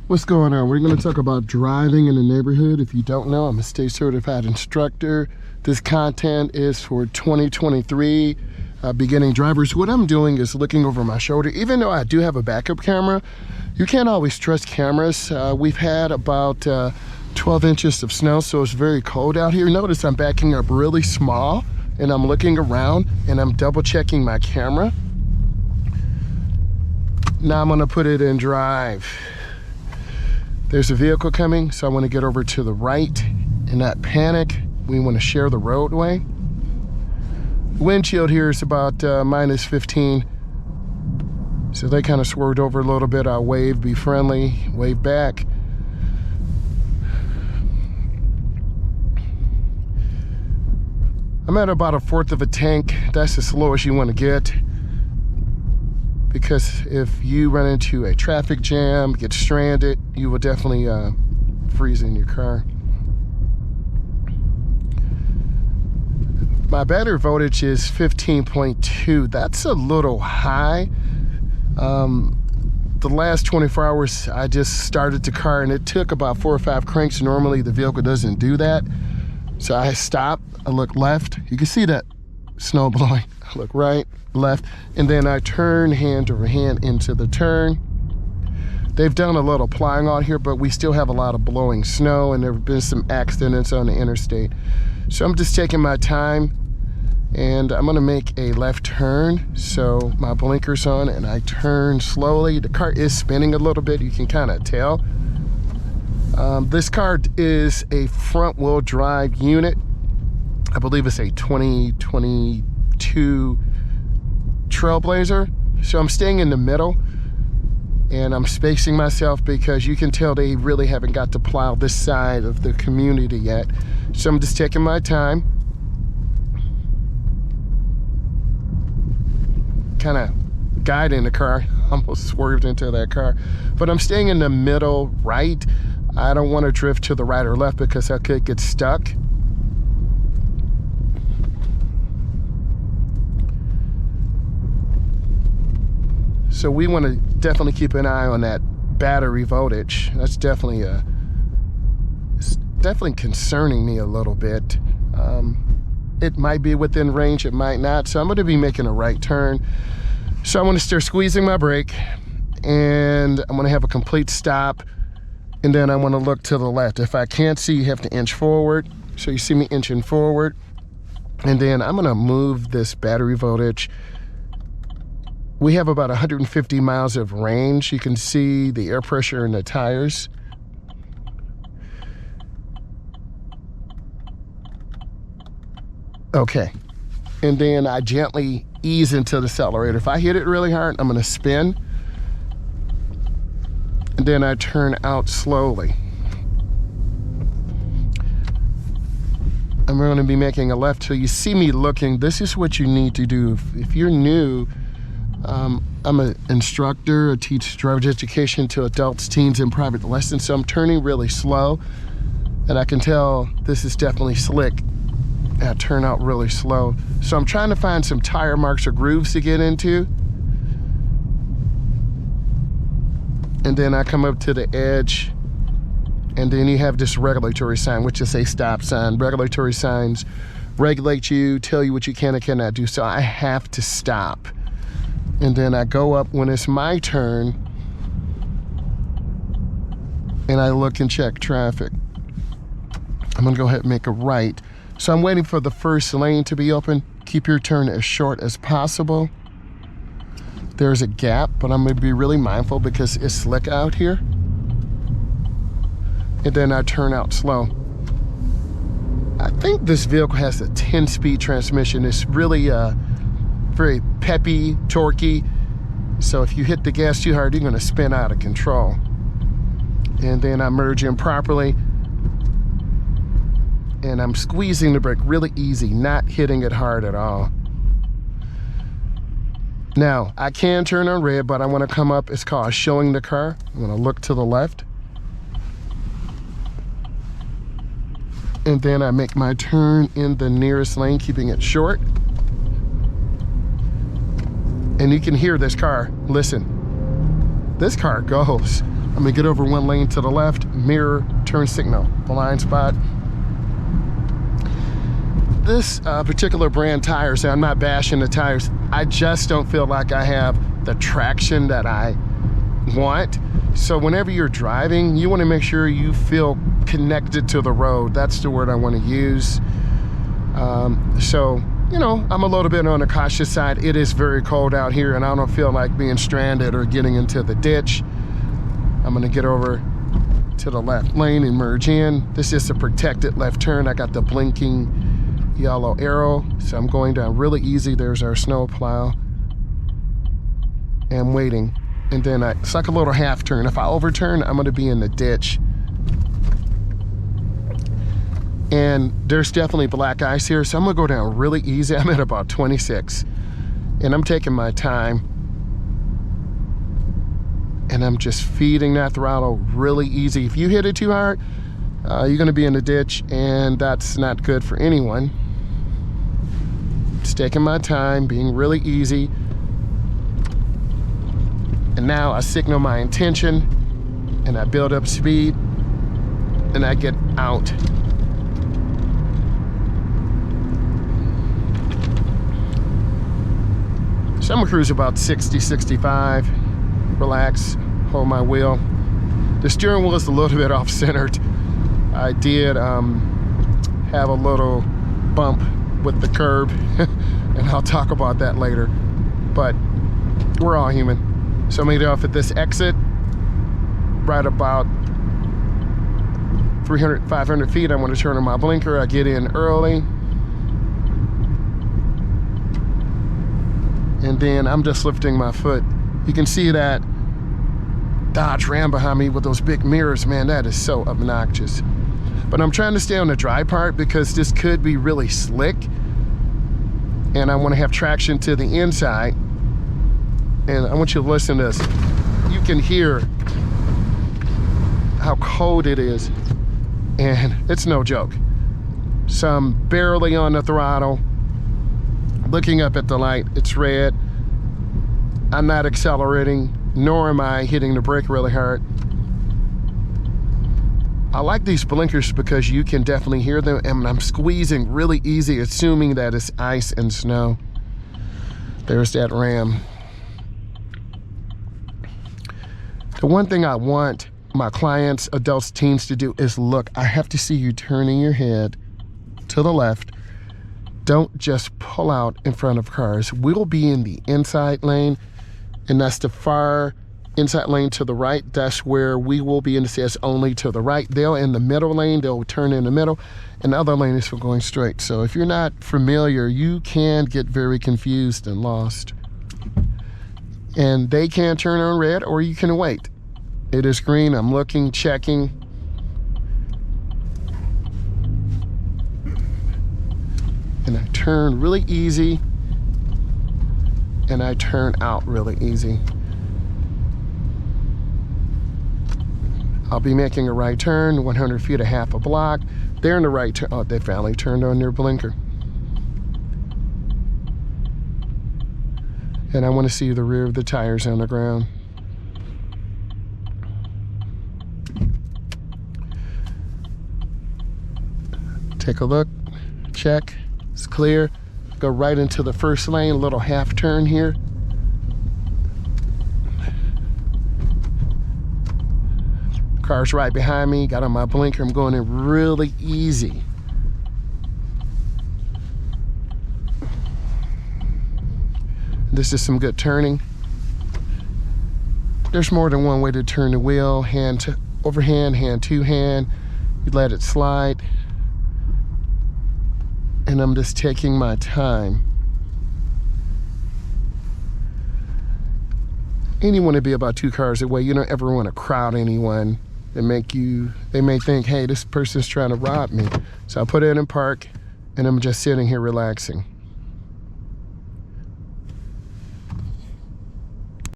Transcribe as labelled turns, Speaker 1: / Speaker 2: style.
Speaker 1: What's going on? We're going to talk about driving in the neighborhood. If you don't know, I'm a state certified instructor. This content is for 2023 beginning drivers. What I'm doing is looking over my shoulder. Even though I do have a backup camera, you can't always trust cameras. We've had about 12 inches of snow, so it's very cold out here. Notice I'm backing up really small and I'm looking around and I'm double checking my camera. Now I'm going to put it in drive. There's a vehicle coming, so I want to get over to the right and not panic. We want to share the roadway. Windshield here is about minus 15. So they kind of swerved over a little bit. I'll wave, be friendly, wave back. I'm at about 1/4 of a tank. That's the slowest you want to get. Because if you run into a traffic jam, get stranded, you will definitely freeze in your car. My battery voltage is 15.2. That's a little high. The last 24 hours, I just started the car and it took about 4 or 5 cranks. Normally the vehicle doesn't do that. So I stopped, I look left. You can see that snow blowing. I look right, left, and then I turn hand over hand into the turn. They've done a little plowing out here, but we still have a lot of blowing snow and there have been some accidents on the interstate. So I'm just taking my time and I'm gonna make a left turn. So my blinker's on and I turn slowly. The car is spinning a little bit, you can kind of tell. This car is a front wheel drive unit. I believe it's a 2022 Trailblazer. So I'm staying in the middle and I'm spacing myself because you can tell they really haven't got to plow this side of the community yet. So I'm just taking my time. Kind of guiding the car. Almost swerved into that car. But I'm staying in the middle right. I don't want to drift to the right or left because I could get stuck. So we want to definitely keep an eye on that battery voltage. That's definitely it's definitely concerning me a little bit. It might be within range, it might not. So I'm going to be making a right turn. So I'm going to start squeezing my brake and I'm going to have a complete stop. And then I want to look to the left. If I can't see, you have to inch forward. So you see me inching forward. And then I'm going to move this battery voltage. We have about 150 miles of range. You can see the air pressure in the tires. Okay. And then I gently ease into the accelerator. If I hit it really hard, I'm going to spin. And then I turn out slowly. And we're going to be making a left. So you see me looking. This is what you need to do. If you're new, I'm an instructor. I teach driver's education to adults, teens, and private lessons. So I'm turning really slow. And I can tell this is definitely slick. I turn out really slow. So I'm trying to find some tire marks or grooves to get into. And then I come up to the edge. And then you have this regulatory sign, which is a stop sign. Regulatory signs regulate you, tell you what you can and cannot do. So I have to stop. And then I go up when it's my turn and I look and check traffic. I'm gonna go ahead and make a right. So I'm waiting for the first lane to be open. Keep your turn as short as possible. There's a gap, but I'm gonna be really mindful because it's slick out here. And then I turn out slow. I think this vehicle has a 10-speed transmission. It's really very peppy, torquey. So if you hit the gas too hard, you're gonna spin out of control. And then I merge in properly. And I'm squeezing the brake really easy, not hitting it hard at all. Now, I can turn on red, but I wanna come up, it's called showing the car. I'm gonna look to the left. And then I make my turn in the nearest lane, keeping it short. And you can hear this car. Listen, this car goes. I'm gonna get over one lane to the left, mirror, turn signal, blind spot. This particular brand tires, I'm not bashing the tires, I just don't feel like I have the traction that I want. So whenever you're driving, you want to make sure you feel connected to the road. That's the word I want to use. So, you know, I'm a little bit on the cautious side. It is very cold out here, and I don't feel like being stranded or getting into the ditch. I'm going to get over to the left lane and merge in. This is a protected left turn. I got the blinking yellow arrow, so I'm going down really easy. There's our snow plow. And waiting. And then it's like a little half turn. If I overturn, I'm gonna be in the ditch. And there's definitely black ice here, so I'm gonna go down really easy. I'm at about 26. And I'm taking my time. And I'm just feeding that throttle really easy. If you hit it too hard, you're gonna be in the ditch, and that's not good for anyone. Just taking my time, being really easy. And now I signal my intention, and I build up speed, and I get out. So I'm gonna cruise about 60, 65, relax, hold my wheel. The steering wheel is a little bit off-centered. I did have a little bump with the curb, and I'll talk about that later, but we're all human. So I'm gonna get off at this exit, right about 300, 500 feet. I'm gonna turn on my blinker. I get in early. And then I'm just lifting my foot. You can see that Dodge Ram behind me with those big mirrors. Man, that is so obnoxious. But I'm trying to stay on the dry part because this could be really slick. And I wanna have traction to the inside. And I want you to listen to this. You can hear how cold it is, and it's no joke. So I'm barely on the throttle, looking up at the light, it's red. I'm not accelerating, nor am I hitting the brake really hard. I like these blinkers because you can definitely hear them, and I'm squeezing really easy, assuming that it's ice and snow. There's that Ram. The one thing I want my clients, adults, teens to do is look, I have to see you turning your head to the left. Don't just pull out in front of cars. We'll be in the inside lane, and that's the far inside lane to the right. That's where we will be in the CS only to the right. They'll in the middle lane, they'll turn in the middle, and the other lane is for going straight. So if you're not familiar, you can get very confused and lost. And they can turn on red, or you can wait. It is green. I'm looking, checking. And I turn really easy, and I turn out really easy. I'll be making a right turn, 100 feet, a half a block. They're in the right turn. Oh, they finally turned on their blinker. And I want to see the rear of the tires on the ground. Take a look, check, it's clear. Go right into the first lane, a little half turn here. Car's right behind me, got on my blinker, I'm going in really easy. This is some good turning. There's more than one way to turn the wheel, hand to overhand, hand to hand. You let it slide. And I'm just taking my time. And you want to be about 2 cars away. You don't ever want to crowd anyone and they may think, hey, this person's trying to rob me. So I put it in park, and I'm just sitting here relaxing.